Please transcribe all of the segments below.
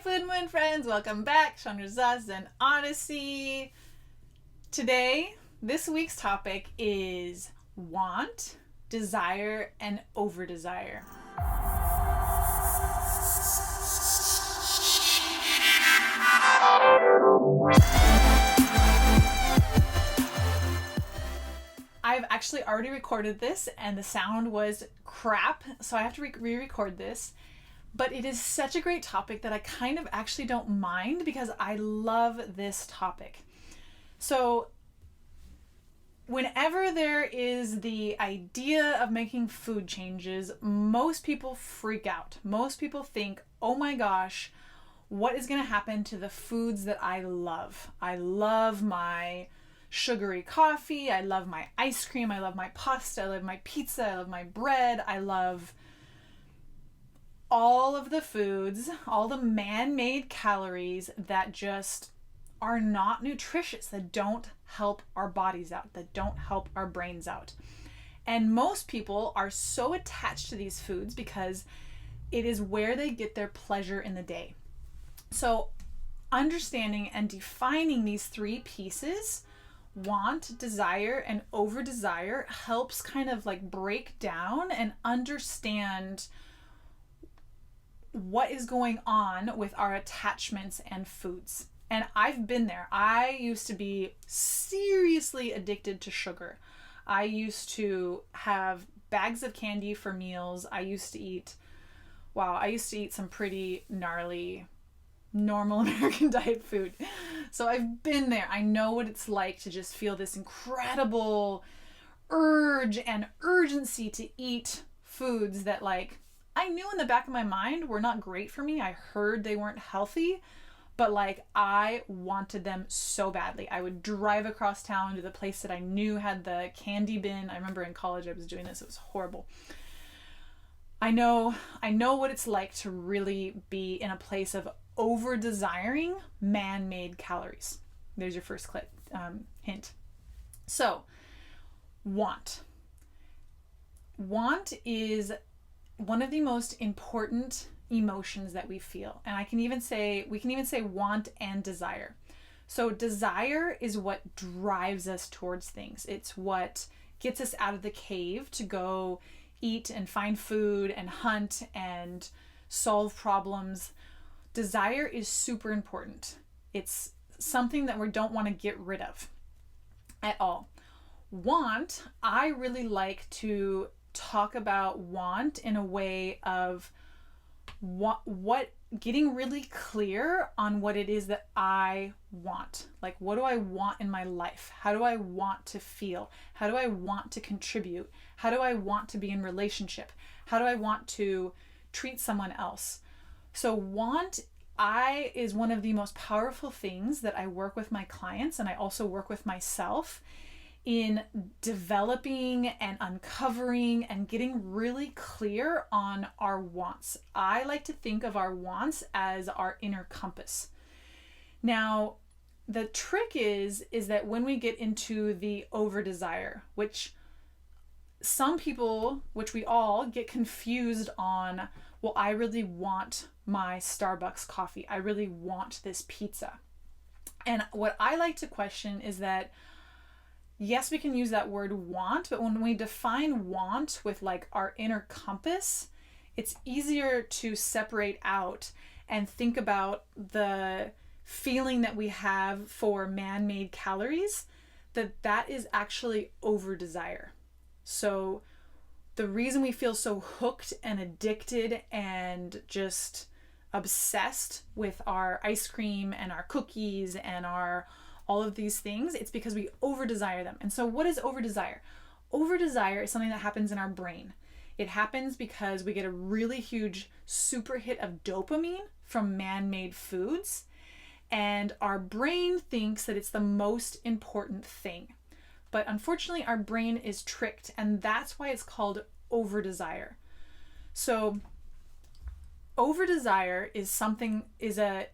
Food Moon friends, welcome back. Chandra Zas and Odyssey. Today, this week's topic is want, desire, and over-desire. I've actually already recorded this and the sound was crap, so I have to re-record this. But it is such a great topic that I kind of actually don't mind because I love this topic. So whenever there is the idea of making food changes, most people freak out. Most people think, oh my gosh, what is going to happen to the foods that I love? I love my sugary coffee. I love my ice cream. I love my pasta. I love my pizza. I love my bread. I love all of the foods, all the man-made calories that just are not nutritious, that don't help our bodies out, that don't help our brains out. And most people are so attached to these foods because it is where they get their pleasure in the day. So understanding and defining these three pieces, want, desire, and over-desire, helps kind of like break down and understand what is going on with our attachments and foods. And I've been there. I used to be seriously addicted to sugar. I used to have bags of candy for meals. I used to eat some pretty gnarly, normal American diet food. So I've been there. I know what it's like to just feel this incredible urge and urgency to eat foods that I knew in the back of my mind were not great for me. I heard they weren't healthy, but I wanted them so badly. I would drive across town to the place that I knew had the candy bin. I remember in college I was doing this. It was horrible. I know what it's like to really be in a place of over-desiring man-made calories. There's your first hint. So, want. Want is one of the most important emotions that we feel. And we can even say want and desire. So desire is what drives us towards things. It's what gets us out of the cave to go eat and find food and hunt and solve problems. Desire is super important. It's something that we don't want to get rid of at all. Want, I really like to talk about want in a way of what getting really clear on what it is that I want. What do I want in my life? How do I want to feel? How do I want to contribute? How do I want to be in relationship? How do I want to treat someone else? So want is one of the most powerful things that I work with my clients, and I also work with myself in developing and uncovering and getting really clear on our wants. I like to think of our wants as our inner compass. Now, the trick is that when we get into the over-desire, which some people, which we all get confused on, well, I really want my Starbucks coffee. I really want this pizza. And what I like to question is that yes, we can use that word want, but when we define want with our inner compass, it's easier to separate out and think about the feeling that we have for man-made calories, that is actually over-desire. So the reason we feel so hooked and addicted and just obsessed with our ice cream and our cookies and all of these things, it's because we over-desire them. And so what is over-desire? Over-desire is something that happens in our brain. It happens because we get a really huge super hit of dopamine from man-made foods, and our brain thinks that it's the most important thing. But unfortunately, our brain is tricked, and that's why it's called over-desire. So over-desire is a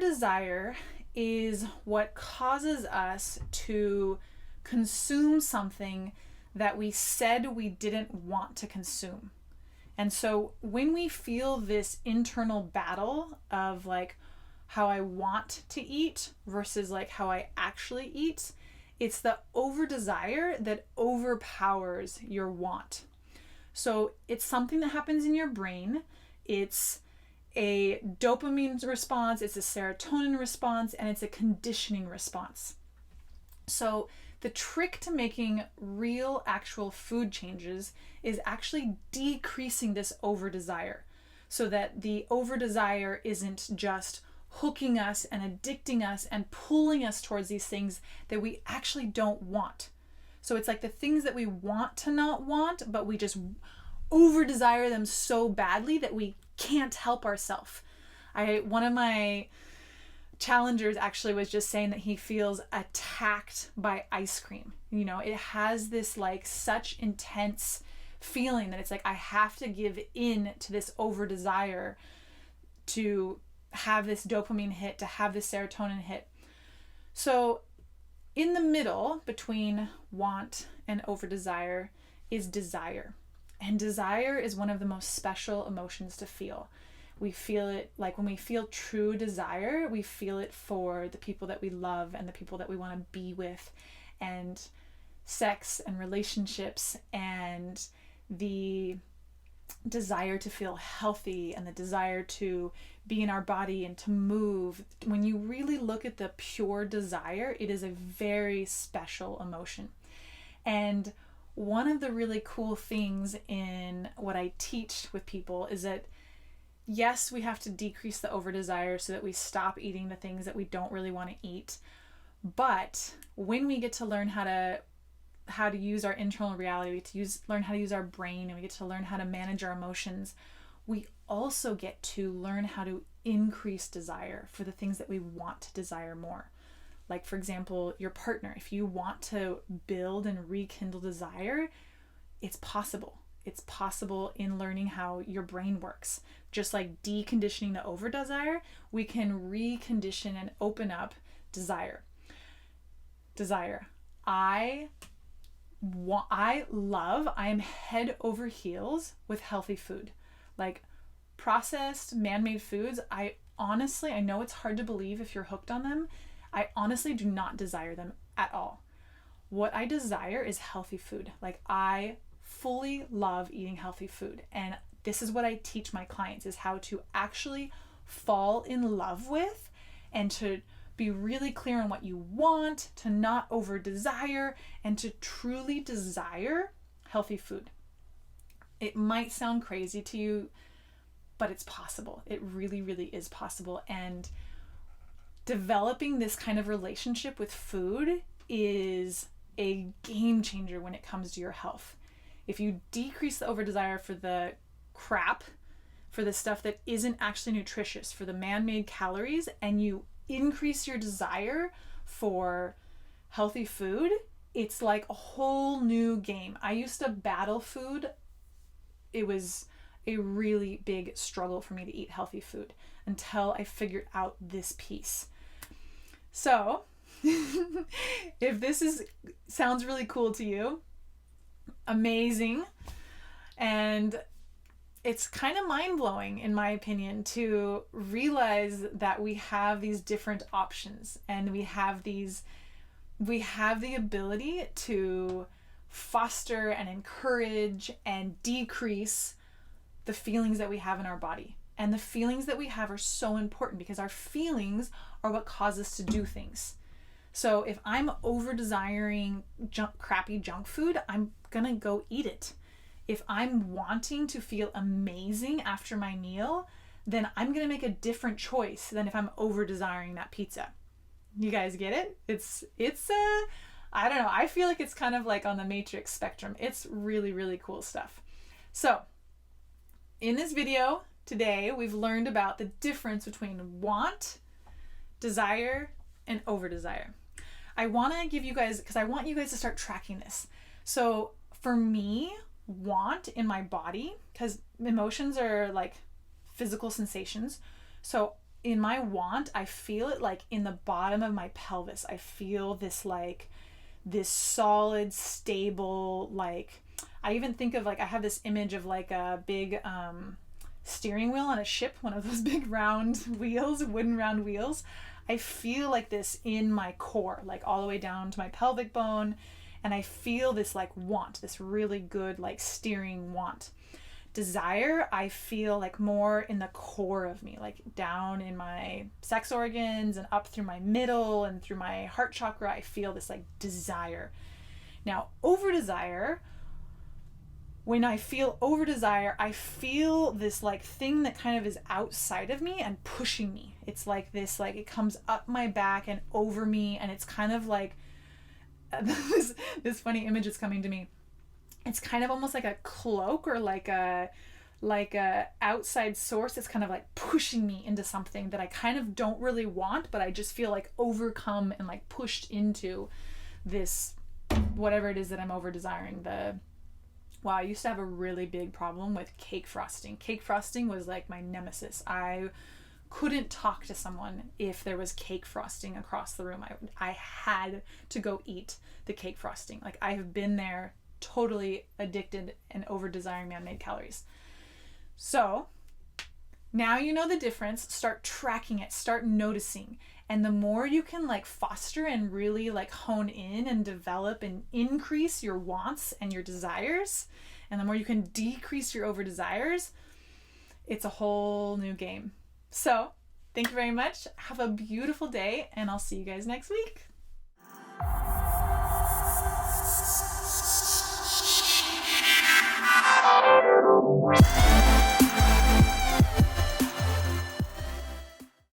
desire is what causes us to consume something that we said we didn't want to consume. And so when we feel this internal battle of like how I want to eat versus like how I actually eat, it's the over desire that overpowers your want. So it's something that happens in your brain. It's a dopamine response, it's a serotonin response, and it's a conditioning response. So the trick to making real actual food changes is actually decreasing this over desire, so that the over desire isn't just hooking us and addicting us and pulling us towards these things that we actually don't want. So it's like the things that we want to not want, but we just over desire them so badly that we can't help ourselves. One of my challengers actually was just saying that he feels attacked by ice cream. You know, it has this like such intense feeling that it's like I have to give in to this over desire to have this dopamine hit, to have this serotonin hit. So in the middle between want and over desire is desire. And desire is one of the most special emotions to feel. We feel it like when we feel true desire, we feel it for the people that we love and the people that we want to be with, and sex and relationships, and the desire to feel healthy and the desire to be in our body and to move. When you really look at the pure desire, it is a very special emotion. And one of the really cool things in what I teach with people is that yes, we have to decrease the over desire so that we stop eating the things that we don't really want to eat. But when we get to learn how to use our internal reality, we get to learn how to use our brain, and we get to learn how to manage our emotions, we also get to learn how to increase desire for the things that we want to desire more. Like, for example, your partner. If you want to build and rekindle desire, it's possible. It's possible in learning how your brain works. Just like deconditioning the over desire, we can recondition and open up desire. I am head over heels with healthy food. Like processed, man-made foods, I know it's hard to believe if you're hooked on them. I honestly do not desire them at all. What I desire is healthy food. Like I fully love eating healthy food. And this is what I teach my clients, is how to actually fall in love with and to be really clear on what you want, to not over desire, and to truly desire healthy food. It might sound crazy to you, but it's possible. It really, really is possible. And developing this kind of relationship with food is a game changer when it comes to your health. If you decrease the over desire for the crap, for the stuff that isn't actually nutritious, for the man-made calories, and you increase your desire for healthy food, it's like a whole new game. I used to battle food. It was a really big struggle for me to eat healthy food until I figured out this piece. So if this sounds really cool to you, amazing. And it's kind of mind-blowing, in my opinion, to realize that we have these different options, and we have the ability to foster and encourage and decrease the feelings that we have in our body. And the feelings that we have are so important because our feelings are what cause us to do things. So if I'm over desiring crappy junk food, I'm gonna go eat it. If I'm wanting to feel amazing after my meal, then I'm gonna make a different choice than if I'm over desiring that pizza. You guys get it? It's I don't know. I feel like it's kind of like on the matrix spectrum. It's really, really cool stuff. So in this video today, we've learned about the difference between want, desire, and over desire. I want to give you guys, because I want you guys to start tracking this. So for me, want in my body, because emotions are like physical sensations. So in my want, I feel it like in the bottom of my pelvis. I feel this like this solid, stable, like, I even think of like, I have this image of like a big steering wheel on a ship, one of those big round wheels, wooden round wheels. I feel like this in my core, like all the way down to my pelvic bone. And I feel this like want, this really good like steering want. Desire, I feel like more in the core of me, like down in my sex organs and up through my middle and through my heart chakra. I feel this like desire. Now, over desire, when I feel over desire, I feel this like thing that kind of is outside of me and pushing me. It's like this, like it comes up my back and over me, and it's kind of like this funny image is coming to me. It's kind of almost like a cloak or like a outside source that's kind of like pushing me into something that I kind of don't really want, but I just feel like overcome and like pushed into this, whatever it is that I'm over desiring. Wow, I used to have a really big problem with cake frosting. Cake frosting was like my nemesis. I couldn't talk to someone if there was cake frosting across the room. I had to go eat the cake frosting. Like, I have been there, totally addicted and over desiring man-made calories. So now you know the difference. Start tracking it, start noticing. And the more you can like foster and really like hone in and develop and increase your wants and your desires, and the more you can decrease your over desires, it's a whole new game. So thank you very much. Have a beautiful day, and I'll see you guys next week.